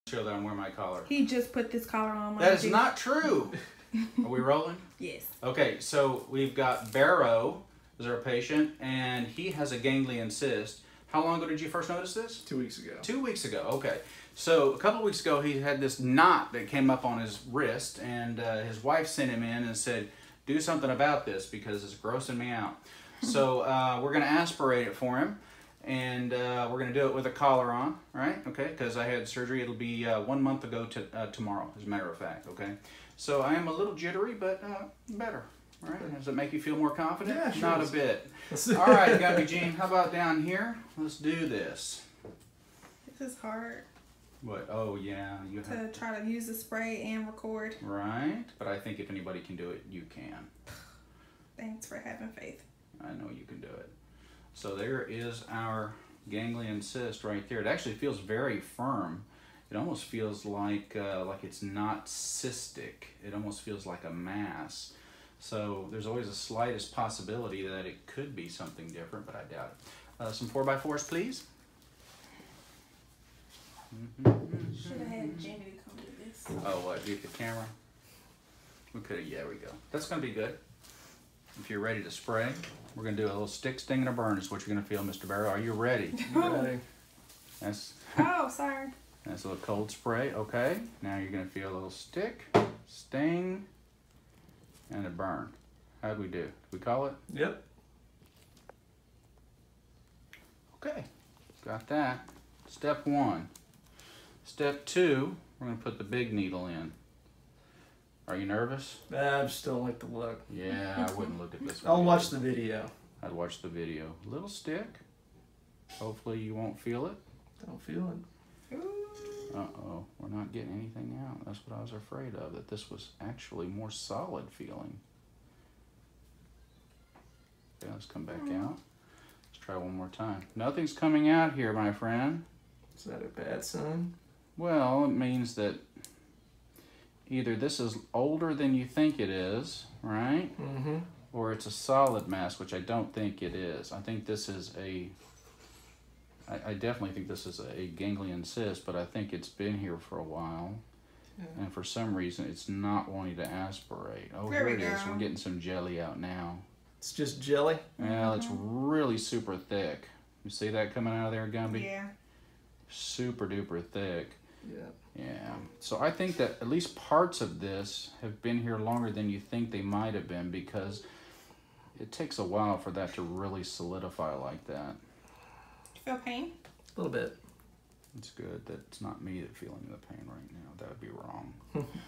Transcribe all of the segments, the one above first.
Show that I'm wearing my collar. He just put this collar on. That is not true. Are we rolling? Yes. Okay, so we've got Barrow as our patient, and he has a ganglion cyst. How long ago did you first notice this? 2 weeks ago. 2 weeks ago, okay. So a couple of weeks ago, he had this knot that came up on his wrist, and his wife sent him in and said, do something about this because it's grossing me out. So we're going to aspirate it for him, and we're going to do it with a collar on, right? Okay, because I had surgery. It'll be 1 month ago to tomorrow, as a matter of fact, okay? So I am a little jittery, but better, right? Does it make you feel more confident? Yeah, sure. Not a bit. All right, Gabby Jean, how about down here? Let's do this. This is hard. What? Oh, yeah. You have to try to use the spray and record. Right, but I think if anybody can do it, you can. Thanks for having faith. I know you can do it. So there is our ganglion cyst right there. It actually feels very firm. It almost feels like it's not cystic. It almost feels like a mass. So there's always a slightest possibility that it could be something different, but I doubt it. Some 4x4s, please. Should have had Jamie to come do this. Oh, what? Get the camera? We could have. Yeah, there we go. That's going to be good. If you're ready to spray, we're going to do a little stick, sting, and a burn is what you're going to feel, Mr. Barrow. Are you ready? Ready. That's, oh, sorry. That's a little cold spray. Okay. Now you're going to feel a little stick, sting, and a burn. How'd we do? Did we call it? Yep. Okay. Got that. Step 1. Step 2, we're going to put the big needle in. Are you nervous? I just don't like the look. Yeah, I wouldn't look at this one. I'll watch the video. I'd watch the video. Little stick. Hopefully you won't feel it. Don't feel it. Uh-oh, we're not getting anything out. That's what I was afraid of, that this was actually more solid feeling. Okay, let's come back out. Let's try one more time. Nothing's coming out here, my friend. Is that a bad sign? Well, it means that either this is older than you think it is, right? Mm-hmm. Or it's a solid mass, which I don't think it is. I think this is I definitely think this is a ganglion cyst, but I think it's been here for a while. Yeah. And for some reason, it's not wanting to aspirate. Oh, here it is. We're getting some jelly out now. It's just jelly? Well, it's really super thick. You see that coming out of there, Gumby? Yeah. Super duper thick. Yeah. Yeah. So I think that at least parts of this have been here longer than you think they might have been, because it takes a while for that to really solidify like that. Feel pain? A little bit. It's good that it's not me that's feeling the pain right now. That would be wrong.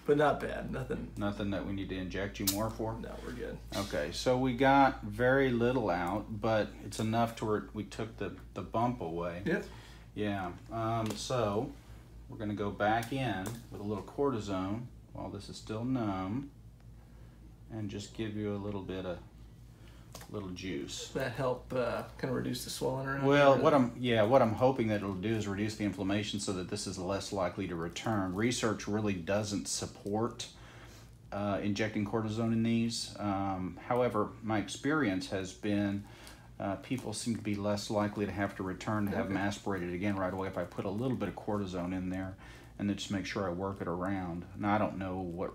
But not bad. Nothing. Nothing that we need to inject you more for? No, we're good. Okay, so we got very little out, but it's enough to where we took the bump away. Yep. Yeah. So we're going to go back in with a little cortisone while this is still numb, and just give you a little bit of juice. That help kind of reduce the swelling around? Well, what I'm hoping that it'll do is reduce the inflammation so that this is less likely to return. Research really doesn't support injecting cortisone in these. However, my experience has been people seem to be less likely to have to return to have them aspirated again right away if I put a little bit of cortisone in there and then just make sure I work it around. Now, I don't know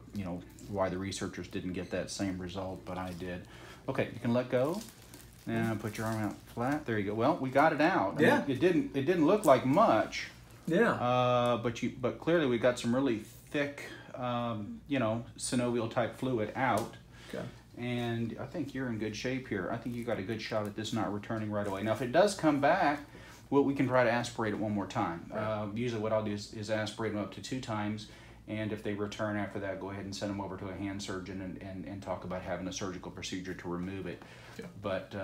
why the researchers didn't get that same result, but I did. Okay, you can let go. Now put your arm out flat. There you go. Well, we got it out. Yeah. I mean, it didn't look like much. Yeah. But clearly we got some really thick, synovial type fluid out. Okay. And I think you're in good shape here. I think you got a good shot at this not returning right away. Now, if it does come back, well, we can try to aspirate it one more time. Right. Usually what I'll do is aspirate them up to 2 times. And if they return after that, go ahead and send them over to a hand surgeon and talk about having a surgical procedure to remove it. Yeah. But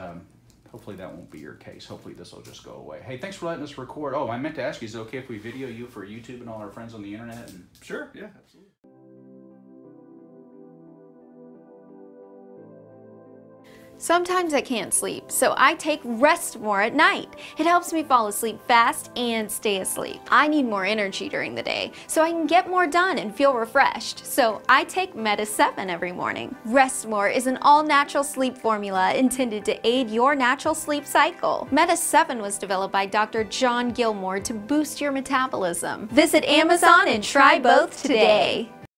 hopefully that won't be your case. Hopefully this will just go away. Hey, thanks for letting us record. Oh, I meant to ask you, is it okay if we video you for YouTube and all our friends on the internet? Sure, yeah, absolutely. Sometimes I can't sleep, so I take Rest More at night. It helps me fall asleep fast and stay asleep. I need more energy during the day, so I can get more done and feel refreshed. So I take Meta 7 every morning. Rest More is an all-natural sleep formula intended to aid your natural sleep cycle. Meta 7 was developed by Dr. John Gilmore to boost your metabolism. Visit Amazon and try both today.